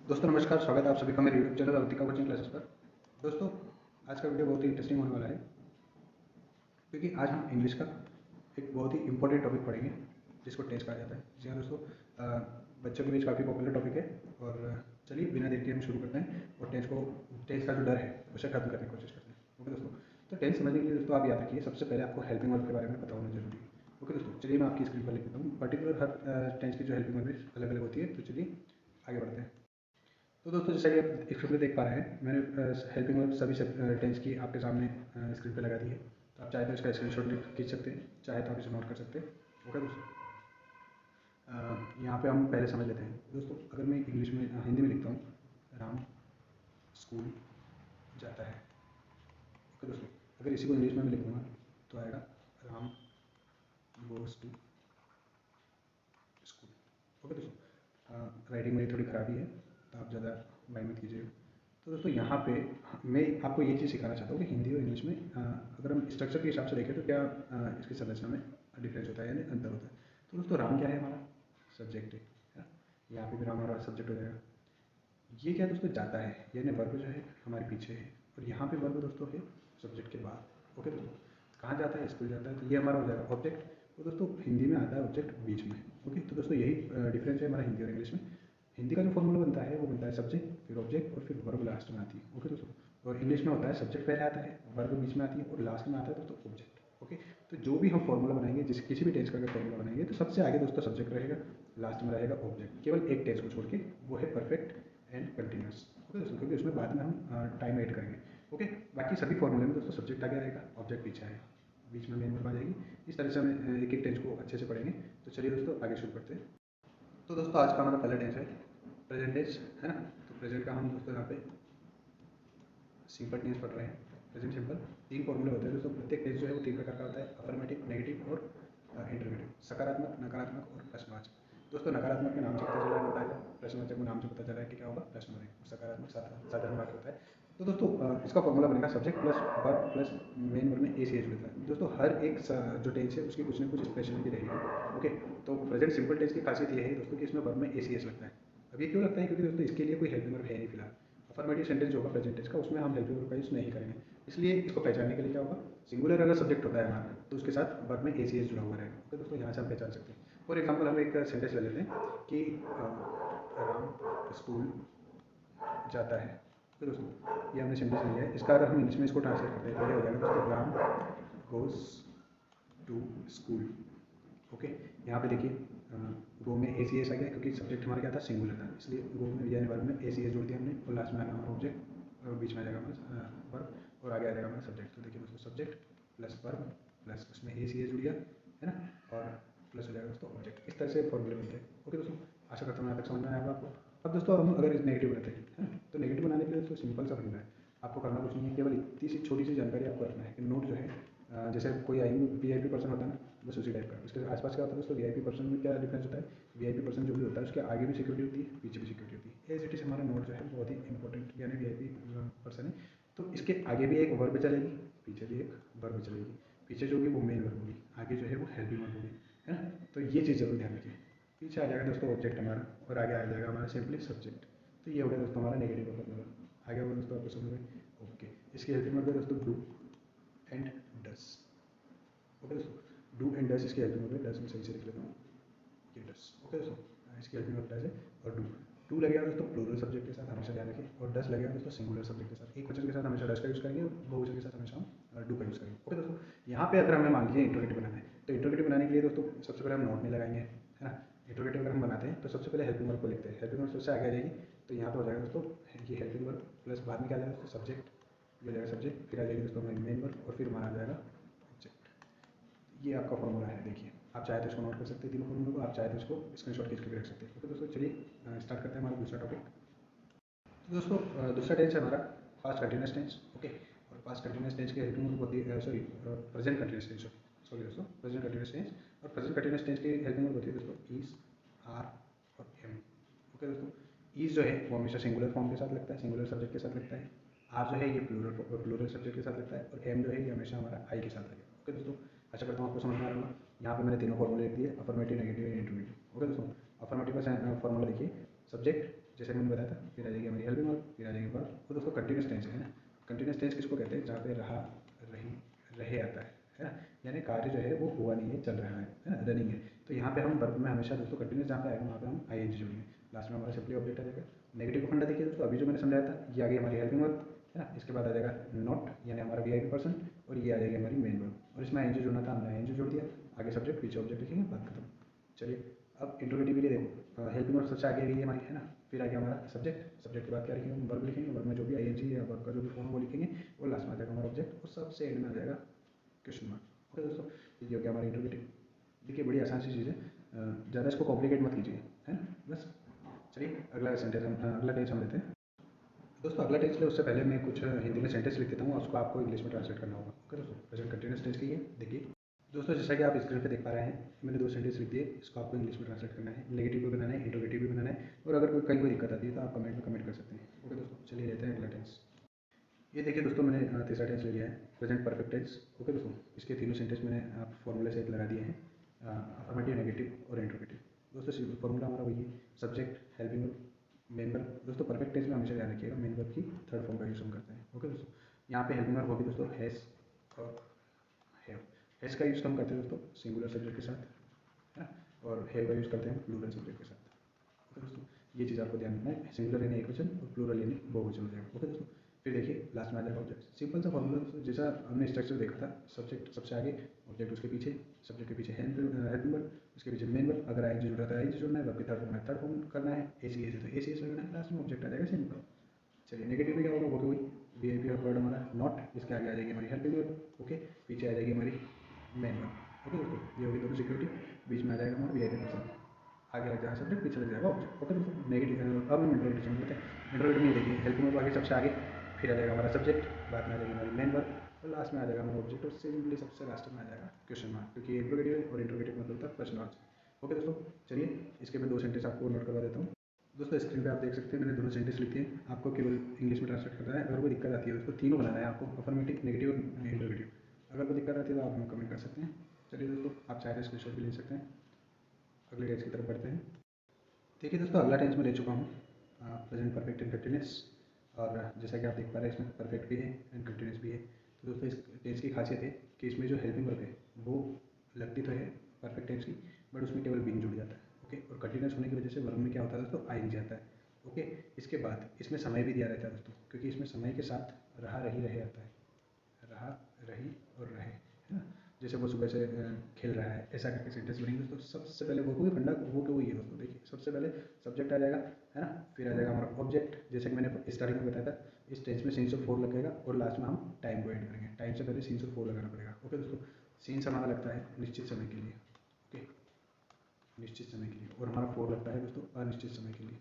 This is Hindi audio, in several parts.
दोस्तों नमस्कार, स्वागत है आप सभी का मेरे YouTube channel Avantika coaching classes पर। दोस्तों आज का वीडियो बहुत ही इंटरेस्टिंग होने वाला है, क्योंकि आज हम इंग्लिश का एक बहुत ही इंपॉर्टेंट टॉपिक पढ़ेंगे जिसको टेंस कहा जाता है। जी हाँ दोस्तों, बच्चों के बीच काफ़ी पॉपुलर टॉपिक है। और चलिए बिना देर के हम शुरू करते हैं और टेंस का जो डर है उसे खत्म करने की कोशिश करते हैं। ओके दोस्तों, तो टेंस समझने के लिए दोस्तों आप याद रखिए, सबसे पहले आपको हेल्पिंग वर्ब के बारे में पता होना जरूरी है। ओके दोस्तों, चलिए मैं आपकी स्क्रीन पर लिख देता हूँ। पर्टिकुलर हर टेंस की जो हेल्पिंग वर्ब अलग अलग होती है, तो चलिए आगे बढ़ते हैं। तो दोस्तों जैसा कि आप स्क्रीन पे देख पा रहे हैं, मैंने हेल्पिंग वर्ब सभी टेंस की आपके सामने स्क्रीन पे लगा दी है। तो आप चाहे तो इसका स्क्रीनशॉट खींच सकते हैं, चाहे तो आप इसे नोट कर सकते हैं। ओके दोस्तों, यहाँ पे हम पहले समझ लेते हैं। दोस्तों अगर मैं इंग्लिश में हिंदी में लिखता हूँ, राम स्कूल जाता है। ओके दोस्तों, अगर इसी को इंग्लिश में मैं लिखूँगा तो आएगा Ram goes to school. Okay दोस्तों, राइटिंग मेरी थोड़ी ख़राबी है तो आप ज़्यादा माइंड मत कीजिएगा। तो दोस्तों यहाँ पे मैं आपको ये चीज़ सिखाना चाहता हूँ कि हिंदी और इंग्लिश में अगर हम स्ट्रक्चर के हिसाब से देखें तो क्या इसकी संरचना में डिफरेंस होता है, यानी अंतर होता है। तो दोस्तों राम क्या है, हमारा सब्जेक्ट है ना? यहाँ पे भी राम हमारा सब्जेक्ट हो जाएगा। ये क्या दोस्तों, जाता है, यानी वर्ब जो है हमारे पीछे है, और यहाँ पे वर्ब दोस्तों है सब्जेक्ट के बाद। ओके दोस्तों, कहाँ जाता है, स्कूल जाता है, तो ये हमारा हो जाएगा ऑब्जेक्ट। तो दोस्तों हिंदी में आता है ऑब्जेक्ट बीच में। ओके, तो दोस्तों यही डिफरेंस है हमारा हिंदी और इंग्लिश में। हिंदी का जो फॉर्मूला बनता है वो बनता है सब्जेक्ट, फिर ऑब्जेक्ट, और फिर वर्ब लास्ट में आती है। ओके दोस्तों, और इंग्लिश में होता है सब्जेक्ट पहले आता है, वर्ब बीच में आती है, और लास्ट में आता है दोस्तों ऑब्जेक्ट। ओके, तो जो भी हम फॉर्मूला बनाएंगे, जिस किसी भी टेंस का अगर फॉर्मूला बनाएंगे तो सबसे आगे दोस्तों सब्जेक्ट रहेगा, लास्ट में रहेगा ऑब्जेक्ट, केवल एक टेंस को छोड़ के, वो है परफेक्ट एंड कंटिन्यूस। ओके दोस्तों, क्योंकि उसमें बाद में हम टाइम ऐड करेंगे। ओके, बाकी सभी फॉर्मूले में दोस्तों सब्जेक्ट आगे आएगा, ऑब्जेक्ट पीछे आएगा, बीच में मेन वर्ब आ जाएगी। इस तरह से हम एक एक टेंस को अच्छे से पढ़ेंगे। तो चलिए दोस्तों आगे शुरू करते हैं। तो दोस्तों आज का हमारा पहला टेंस है प्रेजेंट टेंस, है ना? तो प्रेजेंट का हम दोस्तों यहाँ पे सिंपल टेंस पढ़ रहे हैं। प्रेजेंट सिंपल, तीन फॉर्मूले होते हैं दोस्तों। प्रत्येक टेंस जो है वो तीन प्रकार का होता है, अफर्मेटिव, नेगेटिव और इंटरगेटिव। सकारात्मक, नकारात्मक और प्रश्नवाचक। दोस्तों नकारात्मक के नाम से पता चल रहा है मोटा है, प्रश्नवाचक के नाम से पता चल रहा है कि क्या होगा, प्रश्न बनेगा, और सकारात्मक साधारण वाक्य होता है। तो दोस्तों इसका फॉर्मूला बनेगा subject plus verb plus main verb में ए सी एच होता है। दोस्तों हर एक जो टेंस है उसकी कुछ ना कुछ स्पेशलिटी रहेगी। ओके, तो प्रेजेंट सिंपल टेंस की खासियत ये है दोस्तों कि इसमें वर्ब में ए सी एच लगता है। अब ये क्यों लगता है, क्योंकि दोस्तों इसके लिए कोई हेल्पिंग वर्ब है नहीं फिलहाल। अफर्मेटिव सेंटेंस जो होगा प्रेजेंट टेंस का, उसमें हम हेल्पिंग वर्ब का यूज़ नहीं करेंगे। इसलिए इसको पहचानने के लिए क्या होगा, सिंगुलर अगर सब्जेक्ट होता है हमारा तो उसके साथ वर्ब में ए सी एच जुड़ा हुआ रहेगा। तो दोस्तों यहाँ से हम पहचान सकते हैं। फॉर एग्जाम्पल हम एक सेंटेंस ले लेते हैं कि राम स्कूल जाता है। तो दोस्तों ये हमने सेंटेंस लिया है, इसका अगर हम इंग्लिश में इसको ट्रांसलेट करते हैं तो ये हो जाएगा दोस्तों Ram goes to school. Okay, यहाँ पे देखिए गो में ए सी एस आ गया, क्योंकि सब्जेक्ट हमारा क्या था, सिंगुलर था, इसलिए गो में यानी वर्ब में ए सी एस जोड़ दिया हमने, और लास्ट में आएगा हमारा ऑब्जेक्ट, और बीच में आ जाएगा हमारा वर्ब, और आगे आ जाएगा हमारा सब्जेक्ट। तो देखिए दोस्तों सब्जेक्ट प्लस वर्ब प्लस उसमें ए सी एस जुड़ गया, है ना, और प्लस हो जाएगा दोस्तों ऑब्जेक्ट। इस तरह से फॉर्मूले बनते हैं। ओके दोस्तों, आशा करता हूँ यहाँ तक समझ में आया होगा आपको। अब दोस्तों हम अगर नेगेटिव बनाते हैं, है ना, तो नेगेटिव बनाने के लिए दोस्तों सिंपल सा फंडा है, आपको करना कुछ नहीं है, केवल इतनी सी छोटी सी जानकारी आपको रखना है कि नोट जो है जैसे कोई आएंगे वी आई पी पर्सन होता है ना, बस उसी टाइप का। उसके आसपास क्या होता है दोस्तों, वी आई पी पर्सन में क्या डिफरेंस होता है, वी आई पी पर्सन जो भी होता है उसके आगे भी सिक्योरिटी होती है, पीछे भी सिक्योरिटी होती है। एज इट इज हमारा नोट जो है बहुत ही इंपॉर्टेंट, यानी वी आई पी पर्सन है, तो इसके आगे भी एक वर्ब चलेगी, पीछे भी एक वर्ब चलेगी। पीछे जो होगी वो मेन वर्ब होगी, आगे जो है वो हेल्पिंग वर्ब होगी, है ना। तो ये चीज़ जरूर ध्यान रखिए। पीछे आ जाएगा दोस्तों ऑब्जेक्ट हमारा, और आगे आ जाएगा हमारा सिंपली सब्जेक्ट। तो ये हो गया दोस्तों हमारा नेगेटिव वर्ब। आगे होगा दोस्तों, आपको समझ में? ओके, इसकी हेल्पिंग वर्ब है दोस्तों डू एंड डस। ओके दोस्तों, डू एंड डस इसकी हेल्पिंग वर्ब है, डस में सही से लिख लेता हूँ, ये डस। ओके दोस्तों, इसकी हेल्पिंग वर्ब डस है, और डू टू लगेगा दोस्तों प्लूरल सब्जेक्ट के साथ, हमेशा ध्यान रखिए, और डस लगेगा दोस्तों सिंगुलर सब्जेक्ट के साथ। एक वचन के साथ हमेशा डस का यूज़ करेंगे, और बहुवचन के साथ हमेशा हम डू का यूज़ करेंगे। ओके दोस्तों, यहाँ पे अगर हमें मान लीजिए इंट्रोगेटिव बनाना है, तो इंट्रोगेटिव बनाने के लिए दोस्तों सबसे पहले हम नोट नहीं लगाएंगे, है ना। इंट्रोगेटिव अगर हम बनाते हैं तो सबसे पहले हेल्पिंग वर्ब को लिखते हैं, हेल्पिंग वर्ब सबसे आगे आ जाएगी। तो यहाँ पर हो जाएगा दोस्तों ये हेल्पिंग वर्ब प्लस बाद में क्या आ जाएगा दोस्तों सब्जेक्ट, ये हो जाएगा सब्जेक्ट, फिर आ जाएगी दोस्तों हमारी मेन वर्ब, और फिर हमारा आ जाएगा ऑब्जेक्ट। ये आपका फॉर्मूला है, देखिए आप चाहे तो इसको नोट कर सकते हैं तीनों फॉर्मूले को, आप चाहे तो इसको स्क्रीनशॉट खींच के भी रख सकते हैं। ओके दोस्तों, चलिए स्टार्ट करते हैं हमारा दूसरा टॉपिक। तो दोस्तों दूसरा टेंस है हमारा पास्ट कंटिन्यूस टेंस। ओके, और पास्ट कंटिन्यूस टेंस की हेल्पिंग वर्ब होती है, sorry present continuous tense, sorry दोस्तों प्रेजेंट कंटिन्यूस टेंस। और प्रेजेंट कंटिन्यूस टेंस की हेल्पिंग वर्ब होती है दोस्तों इज, आर और एम। ओके दोस्तों, इज जो है वो हमेशा सिंगुलर फॉर्म के साथ लगता है, सिंगुलर सब्जेक्ट के साथ लगता है। आर जो है ये प्लूरल सब्जेक्ट के साथ लगता है, और एम जो है ये हमेशा हमारा आई के साथ लगेगा। ओके दोस्तों, आशा करता हूँ आपको समझ में आ रहा होगा। यहाँ पे मैंने तीनों फॉर्मूले लिख दिए, affirmative, negative and interrogative. Okay दोस्तों, अफर्मेटिव का फॉर्मूला देखिए, सब्जेक्ट जैसे मैंने बताया था, फिर आ जाएगी हमारी हेल्पिंग वर्ब, फिर आ जाएगी वर्ब। और दोस्तों कंटिन्यूस टेंस है ना, कंटिन्यूस टेंस किसको कहते हैं, जहाँ पे रहा, रही, रहे आता है ना, यानी कार्य जो है वो हुआ नहीं है, चल रहा है ना, रनिंग है। तो यहाँ पे हम वर्ब में हमेशा दोस्तों कंटिन्यूस जहाँ पे आएगा वहाँ पे हम आई एन जी जोड़ेंगे, लास्ट में हमारा सिंपली ऑब्जेक्ट आ जाएगा। नेगेटिव का फंडा देखिए दोस्तों, अभी जो मैंने समझाया था, ये आ गई हमारी हेल्पिंग वर्ब है ना, इसके बाद आ जाएगा नॉट यानी हमारा वी आई पी पर्सन, और ये आ जाएगी हमारी मेन वर्ब, और इसमें आई एन जी जोड़ना था, हमने आई एन जी जोड़ दिया, आगे सब्जेक्ट पीछे ऑब्जेक्ट लिखेंगे, बात खत्म। चलिए अब इंट्रोगेटिव के लिए देखो, हेल्पिंग वर्ब सबसे आगे गई है हमारी है ना, फिर आगे हमारा सब्जेक्ट, सब्जेक्ट के बाद क्या लिखेंगे, वर्ब लिखेंगे, वर्ब में जो भी आई एन जी या वर्ब का जो भी फॉर्म वो लिखेंगे, और लास्ट में आ जाएगा हमारा ऑब्जेक्ट, और सबसे एंड में आ जाएगा क्वेश्चन मार्क। ओके दोस्तों, ये हो गया हमारा इंट्रोगेटिव। देखिए बड़ी आसान सी चीज़ है, ज़्यादा इसको कॉम्प्लिकेट मत कीजिए, है ना, बस। चलिए अगला सेंटेंस हम अगला टेंस हम लेते हैं। दोस्तों अगला टेंस ले उससे पहले मैं कुछ हिंदी में सेंटेंस लिख देता हूँ, और उसको आपको इंग्लिश में ट्रांसलेट करना होगा। ओके दोस्तों, प्रेजेंट कंटिन्यूस टेंस की है, देखिए दोस्तों, जैसा कि आप स्क्रीन पे देख पा रहे हैं, मैंने दो सेंटेंस लिख दिए, इसको आपको इंग्लिश में ट्रांसलेट करना है, नेगेटिव भी बनाना है, इंट्रोगेटिव भी बनाना है, और अगर कोई कहीं कोई दिक्कत आती है तो आप कमेंट में कमेंट कर सकते हैं। ओके दोस्तों, चलिए लेते हैं अगला टेंस। ये देखिए दोस्तों, मैंने तीसरा टेंस ले लिया है, प्रेजेंट परफेक्ट टेंस। ओके दोस्तों, इसके तीनों सेंटेंस मैंने आप फॉर्मूले से लगा दिए हैं, अफर्मेटिव, नेगेटिव और इंट्रोगेटिव। दोस्तों फॉर्मूला हमारा वही है, subject, helping verb, main verb. दोस्तों परफेक्ट टेंस में हमेशा ध्यान रखिएगा, मेन वर्ब की थर्ड फॉर्म का यूज़ हम करते हैं। ओके दोस्तों, यहाँ पे हेल्पिंग वर्ब होगी दोस्तों हैज़ और हैव। हैज़ का यूज़ हम करते हैं दोस्तों सिंगुलर सब्जेक्ट के साथ, है ना, और हैव का यूज़ करते हैं प्लूरल सब्जेक्ट के साथ। ओके दोस्तों, ये चीज़ आपको ध्यान रखना है, सिंगुलर यानी एक वचन और प्लूरल यानी बहुवचन हो जाएगा। ओके दोस्तों, फिर देखिए लास्ट में आ जाएगा ऑब्जेक्ट, सिंपल सा फॉर्मूला दोस्तों, जैसा हमने स्ट्रक्चर देखा था, सब्जेक्ट सबसे आगे, ऑब्जेक्ट उसके पीछे, सब्जेक्ट के पीछे हेल्पिंग वर्ब, उसके पीछे मेन वर्ब, अगर आई जुड़ रहा था आई जोड़ना है, वर्ब की थर्ड फॉर्म में थर्ड फॉर्म करना है, ए सी एस तो ए सी एस लगाना है, लास्ट में ऑब्जेक्ट आ जाएगा सिंपल। चलिए नेगेटिव में क्या होगा, वो तो वही वी आई पी वर्ड हमारा नॉट, इसके आगे आ जाएगी हमारी हेल्पिंग वर्ब, ओके, पीछे आ जाएगी हमारी मेन वर्ब। ओके दोस्तों, ये होगी दोनों सिक्योरिटी, बीच में आ जाएगा हमारा वी आई पी पर्सन, आगे लग जाएगा सब्जेक्ट, पीछे लग जाएगा ऑब्जेक्ट। ओके दोस्तों, नेगेटिव अब हम इंट्रोगेटिव समझ लेते हैं। इंट्रोगेटिव में देखिए हेल्पिंग वर्ब आगे सबसे आगे, फिर आ जाएगा हमारा सब्जेक्ट, बाद में आ जाएगी हमारी मेन वर्ब, और लास्ट में आ जाएगा हमारा ऑब्जेक्ट, और सिंपली सबसे लास्ट में आ जाएगा क्वेश्चन मार्क, क्योंकि इंट्रोगेटिव है और इंट्रोगेटिव मतलब होता है प्रश्न अर्थ। ओके दोस्तों, चलिए इसके मैं दो सेंटेंस आपको नोट करवा देता हूँ। दोस्तों स्क्रीन पे आप देख सकते हैं, मैंने दोनों सेंटेंस लिखे हैं, आपको केवल इंग्लिश में ट्रांसलेट करना है। अगर कोई दिक्कत आती है दोस्तों, तीनों बनाना है आपको, अफर्मेटिव, नेगेटिव और इंट्रोगेटिव। अगर कोई दिक्कत आती है तो आप हमें कमेंट कर सकते हैं। चलिए दोस्तों, आप चाहे तो स्क्रीनशॉट भी ले सकते हैं। अगले टेंस की तरफ बढ़ते हैं। देखिए दोस्तों, अगला टेंस में ले चुका हूँ, प्रेजेंट परफेक्ट एंड कंटिन्यूस, और जैसा कि आप देख पा रहे हैं इसमें परफेक्ट भी है एंड कंटिन्यूस भी है। तो दोस्तों इस टेंस की खासियत है कि इसमें जो हेल्पिंग वर्ब है वो लगती तो है परफेक्ट टेंस की, बट उसमें केवल बीन जुड़ जाता है। ओके, और कंटिन्यूस होने की वजह से वर्ब में क्या होता है दोस्तों, आई एन जी आता है। ओके, इसके बाद इसमें समय भी दिया रहता है दोस्तों, क्योंकि इसमें समय के साथ रहा, रही, रहे आता है, रहा, रही और रहे, है ना। जैसे वो सुबह से खेल रहा है, ऐसा करके सेंटेंस बनेंगे दोस्तों। सबसे पहले वो भी फंडा वो के वही है दोस्तों, देखिए सबसे पहले सब्जेक्ट आ जाएगा, है ना, फिर आ जाएगा हमारा ऑब्जेक्ट, जैसे कि मैंने स्टार्टिंग में बताया था, इस टेंस में सीन्स ऑफ फोर लगेगा, और लास्ट में हम टाइम को ऐड करेंगे, टाइम से पहले सीन्स ऑफ फोर लगाना पड़ेगा। ओके दोस्तों, सीन्स हमारा लगता है निश्चित समय के लिए, ओके, निश्चित समय के लिए, और हमारा फोर लगता है दोस्तों अनिश्चित समय के लिए,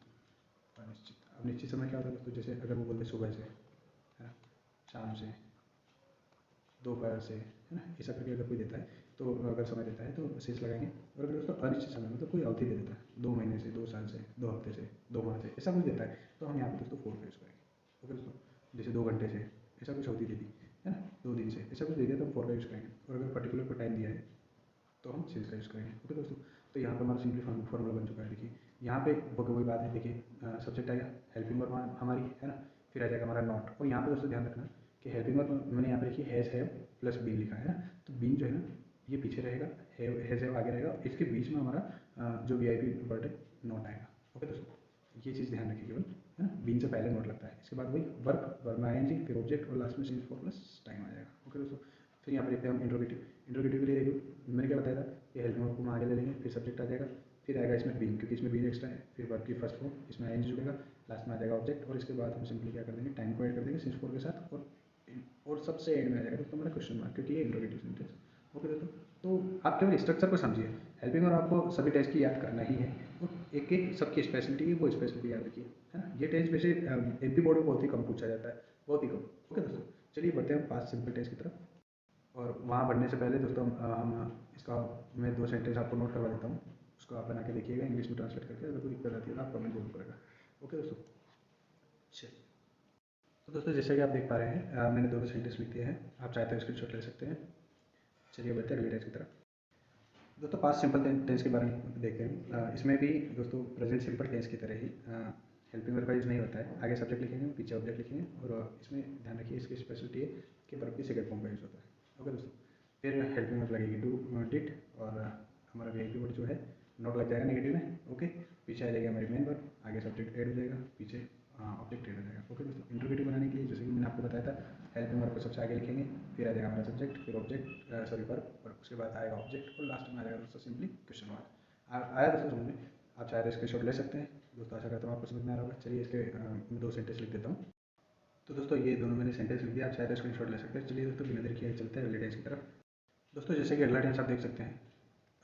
अनिश्चित। अब निश्चित समय क्या होता है दोस्तों, जैसे अगर वो बोलते सुबह से, है ना, शाम से, दोपहर से, है ना, ऐसा करके अगर कोई देता है तो अगर समय देता है तो शेष लगाएंगे। और अगर दोस्तों अनिश्चित समय मतलब कोई अवधि दे देता है, 2 महीने से, 2 साल से, 2 हफ्ते से, 2 माह से, ऐसा कुछ देता है, तो हम यहाँ पे दोस्तों फोर का यूज़ करेंगे। ओके दोस्तों, जैसे 2 घंटे से, ऐसा कुछ अवधि दे दी, है ना, 2 दिन से, ऐसा कुछ दे दिया तो हम फोर का यूज़ करेंगे। और अगर पर्टिकुलर को टाइम दिया है तो हम शेष का यूज़ करेंगे। ओके दोस्तों, तो यहाँ पे हमारा सिंपली फॉर्मूला बन चुका है। देखिए यहाँ पे वही बात है, देखिए सब्जेक्ट आएगा, हेल्पिंग वर्ब हमारी, है ना, फिर आ जाएगा हमारा नॉट, और यहाँ पे दोस्तों ध्यान रखना कि हेल्पिंग वर्ब मैंने यहाँ पे लिखी हैज़, हैव प्लस बीन लिखा है ना, तो बीन जो है ना ये पीछे रहेगा, हैज़ हैव आगे रहेगा, इसके बीच में हमारा जो वी आई पी वर्ड है नॉट आएगा। ओके दोस्तों, ये चीज़ ध्यान रखिए केवल, है ना, बीन से पहले नॉट लगता है, इसके बाद वही वर्ब में आएंगे, फिर ऑब्जेक्ट, और लास्ट में सीन्स फोर प्लस टाइम आ जाएगा। ओके दोस्तों, फिर यहाँ पर देखते हैं हम इंट्रोगेटिव। इंट्रोगेटिव के लिए देखिए मैंने क्या बताया था कि हेल्पिंग वर्ब को हम आगे ले लेंगे, फिर सब्जेक्ट आ जाएगा, फिर आएगा इसमें बीन, क्योंकि इसमें बीन एक्स्ट्रा है, फिर वर्ब की फर्स्ट फॉर्म, इसमें आई एन जी जुड़ेगा, लास्ट में आ जाएगा ऑब्जेक्ट, और इसके बाद हम सिंपली क्या कर देंगे, टाइम को ऐड कर देंगे सिंस फोर के साथ, और सबसे एंड में आ जाएगा दोस्तों हमारा क्वेश्चन मार्क, क्योंकि ये इंट्रोगेटिव सेंटेंस। ओके दोस्तों, तो आप केवल स्ट्रक्चर को समझिए, हेल्पिंग वर्ब आपको सभी टेंस की याद करना ही है, और एक एक सबकी स्पेशलिटी है, वो स्पेशलिटी याद रखिए, है ना। ये टेंस वैसे एमपी बोर्ड में बहुत ही कम पूछा जाता है, बहुत ही कम। ओके दोस्तों, चलिए बढ़ते हैं 5 सिंपल टेंस की तरफ। और वहाँ बढ़ने से पहले दोस्तों हम इसका मैं 2 सेंटेंस आपको नोट करवा देता हूँ, उसको आप बना के देखिएगा इंग्लिश में ट्रांसलेट करके, अगर कोई दिक्कत आती है तो आप कमेंट जरूर करेगा। ओके दोस्तों, चलिए, तो दोस्तों जैसे कि आप देख पा रहे हैं मैंने 2 सेंटेंस लिख दिए हैं, आप चाहते हैं स्क्रीनशॉट ले सकते हैं। चलिए बढ़ते हैं अगले टेंस की तरफ। दोस्तों 5 सिंपल टेंस के बारे में देखते हैं। इसमें भी दोस्तों प्रेजेंट सिंपल टेंस की तरह ही हेल्पिंग वर्ब का यूज़ नहीं होता है। आगे सब्जेक्ट लिखेंगे, पीछे ऑब्जेक्ट लिखेंगे, और इसमें ध्यान रखिए इसकी स्पेशलिटी है कि वर्ब की सेकंड फॉर्म का यूज़ होता है। ओके दोस्तों, फिर हेल्पिंग वर्ब लगेगी डू, डिड, और हमारा वीआईपी वर्ड जो है नॉट लग जाएगा नेगेटिव में। ओके, पीछे आ जाएगी हमारी मेन वर्ब, आगे सब्जेक्ट ऐड हो जाएगा, पीछे ऑब्जेक्ट ऐड हो जाएगा। ओके दोस्तों, इंट्रोगेटिव बनाने के लिए जैसे कि मैंने आपको बताया था, हेल्पिंग वर्ब को सबसे आगे लिखेंगे, फिर आ जाएगा हमारा सब्जेक्ट, फिर ऑब्जेक्ट, सॉरी वर्ब, और उसके बाद आएगा ऑब्जेक्ट, और लास्ट में आ जाएगा दोस्तों सिंपली क्वेश्चन मार्क। आया दोस्तों समझ में? आप चाहे तो स्क्रीनशॉट ले सकते हैं दोस्तों। आशा करता हूँ आपको समझ में आ रहा होगा। चलिए इसके मैं 2 सेंटेंस लिख देता हूँ। तो दोस्तों ये दोनों मैंने सेंटेंस लिख दिया, आप चाहे तो स्क्रीनशॉट ले सकते हैं। चलिए दोस्तों बिना देर किए चलते हैं अगले टेंस की तरफ। दोस्तों जैसे कि अगला टेंस आप देख सकते हैं,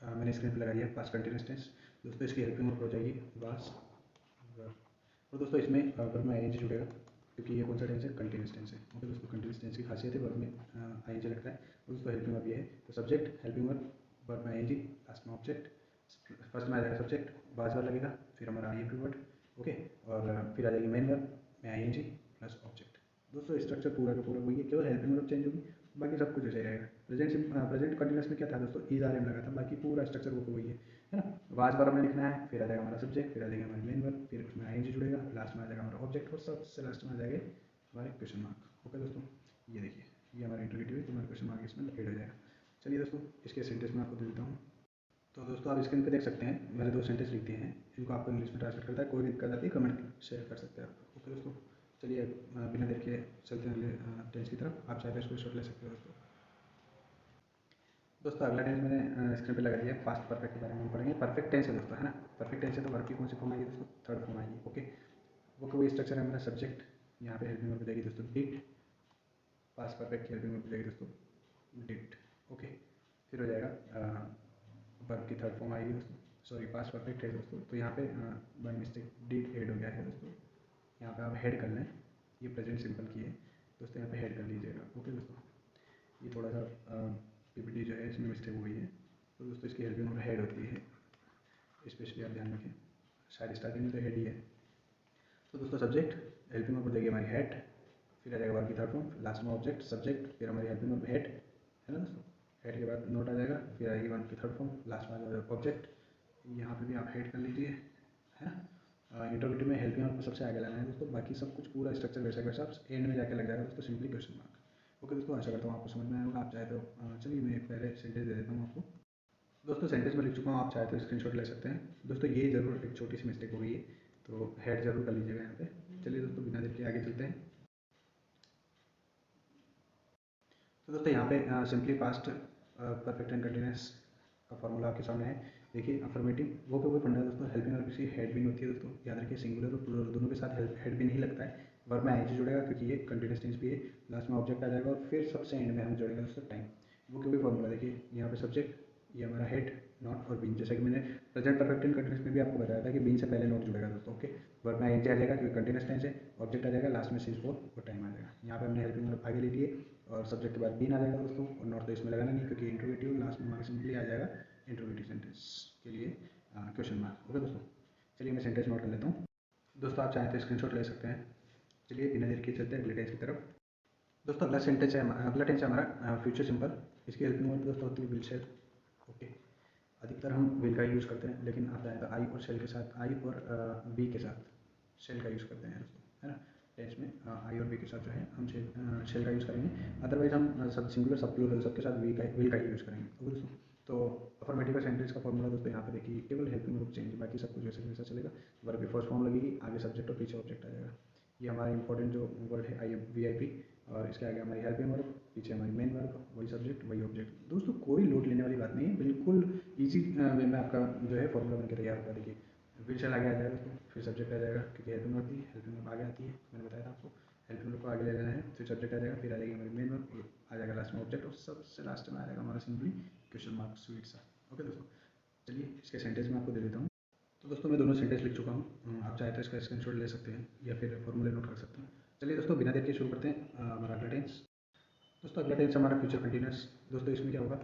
मैंने स्क्रीन पर लगा दिया पास्ट कंटिन्यूअस टेंस। दोस्तों इसकी हेल्पिंग वर्ब हो जाएगी वाज, और दोस्तों इसमें वर्ब में आईएनजी जुड़ेगा, क्योंकि ये कौन सा टेंस है? कंटिन्यूअस टेंस है। ओके दोस्तों, कंटिन्यूअस टेंस की खासियत है वर्ब में आईएनजी लगता है। तो दोस्तों हेल्पिंग वर्ब ये है, तो सब्जेक्ट हेल्पिंग वर्ब, वर्ब में आईएनजी, लास्ट में ऑब्जेक्ट, फर्स्ट में आ जाएगा सब्जेक्ट, बाज वर्ब लगेगा, फिर हमारा आईएनजी वर्ड। ओके, और फिर आ जाएगी मेन वर्ब में आईएनजी प्लस ऑब्जेक्ट। दोस्तों स्ट्रक्चर पूरा का पूरा वही है, केवल हेल्पिंग वर्ब चेंज होगी, बाकी सब कुछ वैसे रहेगा। प्रेजेंट कंटिन्यूअस में क्या था दोस्तों? इज आर एम लगा था, बाकी पूरा स्ट्रक्चर वो वही है ना। वाज वर्ब में लिखना है, फिर आ जाएगा हमारा सब्जेक्ट, फिर आ जाएगा हमारी मेन वर्ब, फिर उसमें आईएनजी जुड़ेगा, लास्ट में आ जाएगा हमारा ऑब्जेक्ट, और सबसे लास्ट में आ जाएगा हमारे क्वेश्चन मार्क। ओके दोस्तों, ये देखिए ये हमारा इंट्रोगेटिव है, तो हमारा क्वेश्चन मार्क इसमें ऐड हो जाएगा। चलिए दोस्तों इसके सेंटेंस में आपको दे देता हूँ। तो दोस्तों आप स्क्रीन पे देख सकते हैं, मैंने 2 सेंटेंस लिख दिए हैं, इनको आपको इंग्लिश में ट्रांसलेट करता है। कोई दिक्कत आती है कमेंट शेयर कर सकते हैं आप। ओके दोस्तों, चलिए बिना देर के चलते हैं अगले टेंस की तरफ। आप चाहे तो इसको शॉट ले सकते हो दोस्तों। दोस्तों अगला टेंस मैंने स्क्रीन पे लगा दिया है, पास्ट परफेक्ट के बारे में हम पढ़ेंगे। परफेक्ट टेंस है दोस्तों, है ना। परफेक्ट टेंस है तो वर्ब की कौन सी फॉर्म आएगी दोस्तों? थर्ड फॉर्म आएगी। ओके, वो कोई स्ट्रक्चर है हमारा सब्जेक्ट, यहाँ पे हेल्पिंग वर्ब हो जाएगी दोस्तों डिड, पास्ट परफेक्ट की हेल्पिंग वर्ब हो जाएगी दोस्तों डिड। ओके, फिर हो जाएगा वर्ब की थर्ड फॉर्म आएगी दोस्तों, सॉरी पास्ट परफेक्ट है दोस्तों, तो यहाँ पे बाय मिस्टेक डिड हेड हो गया है दोस्तों। यहाँ पे आप हेड कर लें, ये प्रेजेंट सिंपल की है दोस्तों, यहाँ पे हेड कर लीजिएगा। ओके दोस्तों, ये थोड़ा सा पीपीटी जो है इसमें मिस्टेक हो गई है, तो दोस्तों इसकी हेल्पिंग वर्ब हेड होती है, स्पेशली आप ध्यान रखें, शायद स्टार्टिंग में तो हेड ही है। तो दोस्तों सब्जेक्ट हेल्पिंग वर्ब हो जाएगी हमारी हेड, फिर आ जाएगा वर्ब की थर्ड फॉर्म, लास्ट में ऑब्जेक्ट सब्जेक्ट, फिर हमारी हेल्पिंग वर्ब हेड, है ना दोस्तों। हेड के बाद नोट आ जाएगा, फिर आएगी वर्ब की थर्ड फॉर्म, लास्ट में आ जाएगा ऑब्जेक्ट। यहाँ पे भी आप हेड कर लीजिए, है ना। इंटरोगेटिव में हेल्पिंग वर्ब को सबसे आगे लाना है दोस्तों, बाकी सब कुछ पूरा स्ट्रक्चर वैसा वैसा एंड में जाके लग जाएगा दोस्तों, सिंपली क्वेश्चन मार्क। ओके दोस्तों, आशा करता हूँ आपको समझ में आया होगा। आप चाहे तो चलिए मैं पहले सेंटेंस दे देता हूँ आपको। दोस्तों सेंटेंस में लिख चुका हूँ, आप चाहे तो स्क्रीनशॉट ले सकते हैं दोस्तों। ये जरूर एक छोटी सी मिस्टेक हो गई है, तो हेड जरूर कर लीजिएगा यहाँ पे। चलिए दोस्तों बिना देर के आगे चलते हैं। तो दोस्तों यहाँ पे simply past perfect and continuous का फॉर्मूला आपके सामने है। देखिए अफर्मेटिव वो पे कोई फंडा दोस्तों, हेल्पिंग वर्ब किसी हेड भी नहीं होती है दोस्तों, याद रखिए सिंगुलर और प्लूरल दोनों के साथ हेड भी नहीं लगता है। वर्ब में आईएनजी जुड़ेगा क्योंकि ये कंटिन्यूअस टेंस भी है, लास्ट में ऑब्जेक्ट आ जाएगा, और फिर सबसे एंड में हम जोड़ेंगे दोस्तों टाइम। वो क्यों भी फॉर्मूला देखिए, यहाँ पे सब्जेक्ट, ये हमारा हेड, नॉट और बीन, जैसा कि मैंने प्रेजेंट परफेक्ट एंड कंटिन्यूअस में भी आपको बताया था कि बीन से पहले नॉट जुड़ेगा दोस्तों। ओके, वर्ब में आईएनजी आ जाएगा क्योंकि कंटिन्यूअस टेंस है, ऑब्जेक्ट आ जाएगा, लास्ट में सिंस फोर और टाइम आ जाएगा। यहाँ पे हमने हेल्पिंग वर्ब आगे ले लिए, और सब्जेक्ट के बाद बीन आ जाएगा दोस्तों, और नॉट तो इसमें लगाना नहीं क्योंकि इंट्रोगेटिव, लास्ट में हमारा सिंपली आ जाएगा इंट्रोगेटिव सेंटेंस के लिए क्वेश्चन मार्क। ओके दोस्तों, चलिए मैं सेंटेंस नोट कर लेता हूँ दोस्तों, आप चाहें तो स्क्रीनशॉट ले सकते हैं। चलिए बिना देर के चलते हैं अगले टेंस की तरफ। दोस्तों अगला सेंटेंस है अगला टेंस है हमारा फ्यूचर सिंपल। इसकी हेल्पिंग वर्ब दोस्तों होती है विल शेल। ओके, अधिकतर हम विल का यूज़ करते हैं, लेकिन आप चाहें तो आई और शेल के साथ, आई और बी के साथ शेल का यूज़ करते हैं दोस्तों, है ना। टेंस में आई और बी के साथ जो है हम शेल का यूज़ करेंगे, अदरवाइज हम सब सिंगुलर सब प्लूरल सबके साथ विल का ही यूज़ करेंगे। ओके दोस्तों, तो अफर्मेटिव सेंटेंस का फॉर्मूला दोस्तों यहाँ पे देखिए, केवल हेल्पिंग वर्ब चेंज, बाकी सब कुछ वैसे वैसा चलेगा। वर्ब की फर्स्ट फॉर्म लगेगी, आगे सब्जेक्ट और पीछे ऑब्जेक्ट आ जाएगा। ये हमारा इंपॉर्टेंट जो वर्ड है आई वी आई पी, और इसके आगे हमारी हेल्पिंग वर्ब, पीछे हमारी मेन वर्ब, वही सब्जेक्ट वही ऑब्जेक्ट। दोस्तों कोई लोड लेने वाली बात नहीं है, बिल्कुल इजी वे में आपका जो है फॉर्मूला बनकर तैयार होगा। देखिए विल शेल आगे आ जाएगा दोस्तों, फिर सब्जेक्ट आ जाएगा क्योंकि हेल्पिंग वर्ब थी, हेल्पिंग वर्ब आगे आती है, मैंने बताया था आपको। हेल्पिंग वर्ब को आगे ले लेना है, फिर सब्जेक्ट आ जाएगा, फिर आ जाएगी हमारी मेन वर्ब, आ जाएगा लास्ट में ऑब्जेक्ट, और सबसे लास्ट में आ जाएगा हमारा सिंपली क्वेश्चन मार्क स्वीट सा। ओके दोस्तों, चलिए इसके सेंटेंस में आपको दे देता हूँ। तो दोस्तों मैं दोनों सेंटेंस लिख चुका हूँ, आप चाहे तो इसका स्क्रीनशॉट ले सकते हैं या फिर फॉर्मूले नोट कर सकते हैं। चलिए दोस्तों बिना देर के शुरू करते हैं हमारा अगला टेंस। दोस्तों अगला टेंस हमारा फ्यूचर कंटिन्यूअस। दोस्तों इसमें क्या होगा,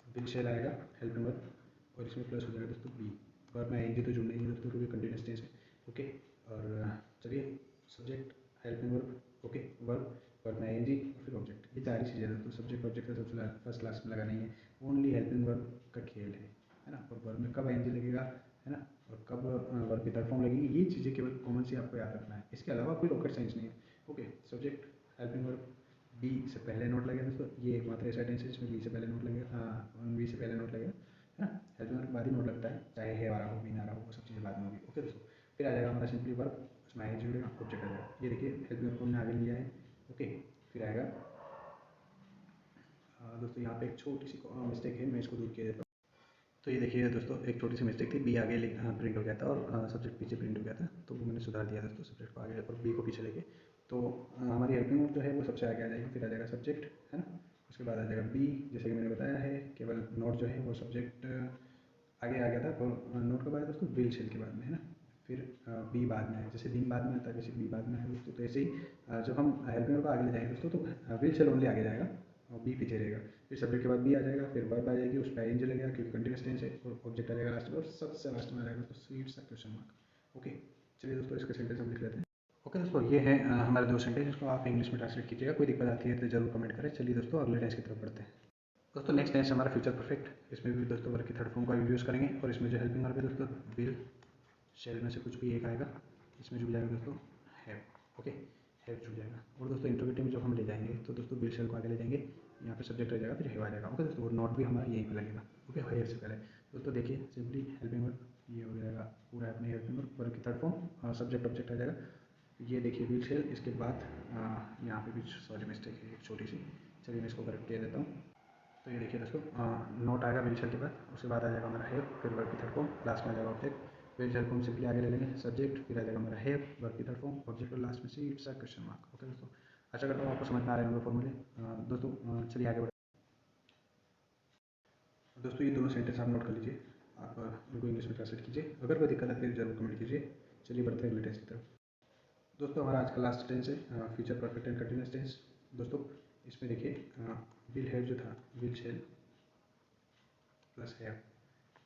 विल शेल आएगा हेल्पिंग वर्ब, और इसमें प्लस हो जाएगा दोस्तों बी। वर्ब में आएंगे तो जुड़ने ही दोस्तों क्योंकि कंटिन्यूअस टेंस है। ओके, और चलिए subject helping verb, okay verb, verb में आएंगे और फिर ऑब्जेक्ट, ये चार ही चीज़ें हैं दोस्तों। सब्जेक्ट ऑब्जेक्ट का सबसे फर्स्ट क्लास में लगा नहीं है, ओनली हेल्पिंग वर्ब का खेल है ना। और वर्ब में कब आएंगे लगेगा, है ना, और कब वर्ब की थर्ड फॉर्म लगेगी, ये चीज़ें केवल कॉमन सी आपको याद रखना है। इसके अलावा कोई रॉकेट साइंस नहीं है। Okay, subject, helping verb, be से पहले नोट लगेगा दोस्तों, ये एकमात्र ऐसा टेंस है जिसमें बी से पहले नोट लगेगा, बी से पहले नोट लगेगा, है ना। हेल्पिंग वर्ब के बाद ही नोट लगता है, चाहे है आ रहा हो, बी ना रहा हो, वो सब चीज़ें बाद में होगी। ओके दोस्तों, फिर आ जाएगा हमारा सिंपली वर्ब, उसमें आई जुड़ेगा, ऑब्जेक्ट आ जाएगा। ये देखिए हेल्पिंग वर्ब को हमने आगे लिया है। ओके, फिर आएगा दोस्तों यहाँ पे एक छोटी सी मिस्टेक है, मैं इसको दूर किया देता हूँ। तो ये देखिए दोस्तों, एक छोटी सी मिस्टेक थी, बी आगे प्रिंट हो गया था और सब्जेक्ट पीछे प्रिंट हो गया था, तो वो मैंने सुधार दिया दोस्तों, सब्जेक्ट को आगे और बी को पीछे लेके। तो हमारी हेल्पिंग वर्ब जो है वो सबसे आगे आ जाएगी, फिर आ जाएगा सब्जेक्ट, है ना। उसके बाद आ जाएगा बी, जैसे कि मैंने बताया है, केवल नोट जो है वो सब्जेक्ट आगे आ गया था, और नोट कब आया दोस्तों, विल शेल के बाद में, है ना। फिर बी बाद में है, जैसे दिन बाद में आता है वैसे बी बाद में है दोस्तों। तो ऐसे ही जब हम हेल्पिंग वर्ब को आगे ले जाएंगे दोस्तों, तो विल शेल ओनली आगे जाएगा और बी पीछे रहेगा। फिर सब्जेक्ट के बाद बी आ जाएगा, फिर वर्ब आ जाएगी, उस पर आईएनजी लगेगा क्योंकि कंटिन्यूस टेंस है, और ऑब्जेक्ट आ जाएगा लास्ट में, और सबसे लास्ट में आ जाएगा दोस्तों स्वीट सा क्वेश्चन मार्क। ओके, चलिए दोस्तों इसके सेंटेंस हम लिख लेते हैं। ओके दोस्तों, ये है हमारे दो सेंटेंस, इसको आप इंग्लिश में ट्रांसलेट कीजिएगा। कोई दिक्कत आती है तो जरूर कमेंट करें। चलिए दोस्तों अगले टेंस की तरफ बढ़ते हैं। दोस्तों नेक्स्ट टेंस हमारा फ्यूचर परफेक्ट, इसमें भी दोस्तों वर्ब की थर्ड फॉर्म का यूज़ करेंगे, और इसमें जो हेल्पिंग वर्ब है दोस्तों, विल शेल में से कुछ भी एक आएगा, इसमें जुड़ जाएगा दोस्तों हैव। ओके, हैव जुड़ जाएगा। और दोस्तों इंट्रोगेटिव में जब हम ले जाएंगे तो दोस्तों विल शेल को आगे ले जाएंगे, यहाँ पे सब्जेक्ट रह जाएगा, फिर हैव आ जाएगा। ओके दोस्तों, और नॉट भी हमारा यहीं पे लगेगा। ओके, हैव से पहले दोस्तों देखिए सिंपली हेल्पिंग वर्ब ये हो जाएगा पूरा अपने हेल्पिंग वर्ब की थर्ड फॉर्म, सब्जेक्ट ऑब्जेक्ट आ जाएगा। ये देखिए विल शेल, इसके बाद यहाँ पे कुछ सॉरी मिस्टेक है एक छोटी सी, चलिए मैं इसको करेक्ट किया देता हूँ। तो ये देखिए दोस्तों, नोट आएगा विल शेल के बाद, उसके बाद आ जाएगा हमारा हैव, फिर वर्ब की थर्ड फॉर्म, लास्ट में आ जाएगा ऑब्जेक्ट। विल शेल को हम सिंपली आगे ले लेंगे, सब्जेक्ट, फिर आ जाएगा हमारा हैव, वर्ब की थर्ड फॉर्म, ऑब्जेक्ट, और लास्ट में see it's a question mark. Okay दोस्तों, आशा करता हूँ आपको समझ में आ रहे होंगे फॉर्मूले। दोस्तों चलिए आगे बढ़ते हैं। दोस्तों ये दोनों सेंटेंस आप नोट कर लीजिए, आप इनको इंग्लिश में ट्रांसलेट कीजिए, अगर कोई दिक्कत आती है जरूर कमेंट कीजिए। चलिए बढ़ते हैं अगले टेंस की तरफ। दोस्तों हमारा आज का लास्ट टेंस है future perfect and continuous tense. दोस्तों इसमें देखिए विल हैव जो था, विल शेल प्लस हैव,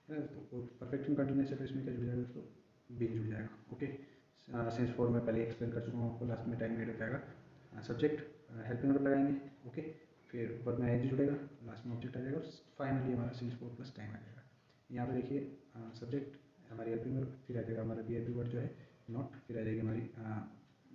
है ना दोस्तों। परफेक्ट एंड कंटिन्यूस है तो इसमें क्या जुड़ जाएगा दोस्तों, बी जुड़ जाएगा। ओके, सेंस फोर में पहले एक्सप्लेन कर चुका हूँ आपको, लास्ट में टाइम हो जाएगा। सब्जेक्ट हेल्पिंग वर्ब लगाएंगे, ओके, फिर वर्ब में आईएनजी जुड़ेगा, लास्ट में ऑब्जेक्ट आ जाएगा, और फाइनली हमारा सेंस फोर प्लस टाइम आ जाएगा। यहाँ पे देखिए सब्जेक्ट हमारी हेल्पिंग वर्ब, फिर आ जाएगा हमारा बी वर्ड जो है नॉट, फिर आ जाएगी हमारी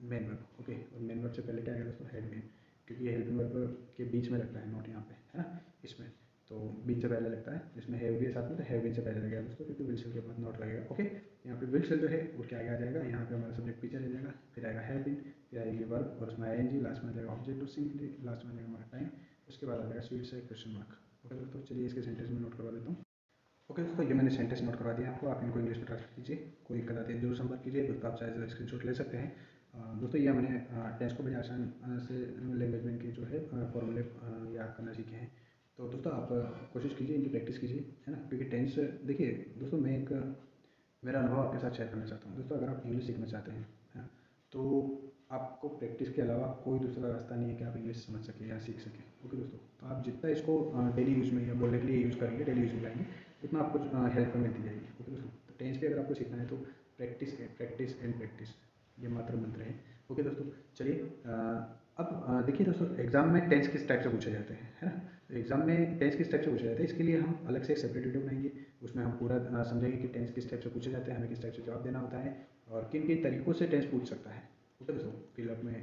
मेन वर्ब। ओके, और मेन वर्ब से पहले क्या आएगा दोस्तों, हेड मेन, क्योंकि ये हेल्पिंग वर्ब के बीच में लगता है नॉट यहाँ पे, है ना, इसमें तो बीच से पहले लगता है, इसमें हैव भी है साथ में, तो हैव बीच से पहले लगेगा दोस्तों, क्योंकि विल शेल के बाद नॉट लगेगा। ओके, यहाँ पे विल शेल जो है उठ के आगे आ जाएगा, यहाँ पे हमारा सब्जेक्ट पीछे रह जाएगा, फिर आएगा हैव बीन, फिर आएगी वर्ब, और उसमें आईएनजी, लास्ट में आ जाएगा ऑब्जेक्ट, और सिंपली लास्ट में आ जाएगा हमारा टाइम, उसके बाद आ जाएगा स्वीट से क्वेश्चन मार्क। ओके दोस्तों, चलिए इसके सेंटेंस में नोट करवा देता हूँ। ओके दोस्तों, ये मैंने सेंटेंस नोट करवा दिया आपको, आप इनको इंग्लिश में ट्रांसलेट कीजिए। कोई दिक्कत आती है जरूर संपर्क कीजिए दोस्तों, आप चाहे स्क्रीनशॉट ले सकते हैं। दोस्तों ये मैंने टेंस को बड़े आसान से लैंग्वेज में इनके जो है फॉर्मूले याद करना सीखे हैं। तो दोस्तों आप कोशिश कीजिए, इनकी प्रैक्टिस कीजिए, है ना, क्योंकि टेंस देखिए दोस्तों, मैं एक मेरा अनुभव आपके साथ शेयर करना चाहता हूँ दोस्तों। अगर आप इंग्लिश सीखना चाहते हैं, है ना, तो आपको प्रैक्टिस के अलावा कोई दूसरा रास्ता नहीं है कि आप इंग्लिश समझ सकें या सीख सकें। ओके दोस्तों, तो आप जितना इसको डेली यूज़ में या बोलने के लिए यूज़ करेंगे, डेली यूज़ में लाएंगे, उतना आपको हेल्प मिलती जाएगी। ओके दोस्तों, तो टेंस पे अगर आपको सीखना है तो प्रैक्टिस एंड प्रैक्टिस, ये मात्र मंत्र है। ओके दोस्तों, चलिए अब देखिए दोस्तों, एग्जाम में टेंस किस टाइप से पूछे जाते हैं, है ना। तो एग्जाम में टेंस किस टाइप से पूछे जाते हैं, इसके लिए हम अलग से एक सेपरेट वीडियो बनाएंगे, उसमें हम पूरा समझेंगे कि टेंस किस टाइप से पूछे जाते हैं, हमें किस टाइप से जवाब देना होता है, और किन किन तरीकों से टेंस पूछ सकता है। ओके दोस्तों, फिलअप में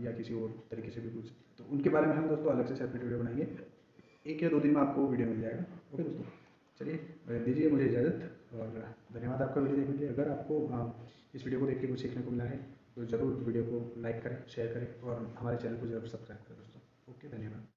या किसी और तरीके से भी पूछ सकते हैं, तो उनके बारे में हम दोस्तों अलग से सेपरेट वीडियो बनाएंगे। 1 या 2 दिन में आपको वीडियो मिल जाएगा। ओके दोस्तों, चलिए दीजिए मुझे इजाज़त, और धन्यवाद आपका वीडियो देखने के लिए। अगर आपको इस वीडियो को देख के कुछ सीखने को मिला है तो ज़रूर वीडियो को लाइक करें, शेयर करें, और हमारे चैनल को ज़रूर सब्सक्राइब करें दोस्तों। ओके, धन्यवाद।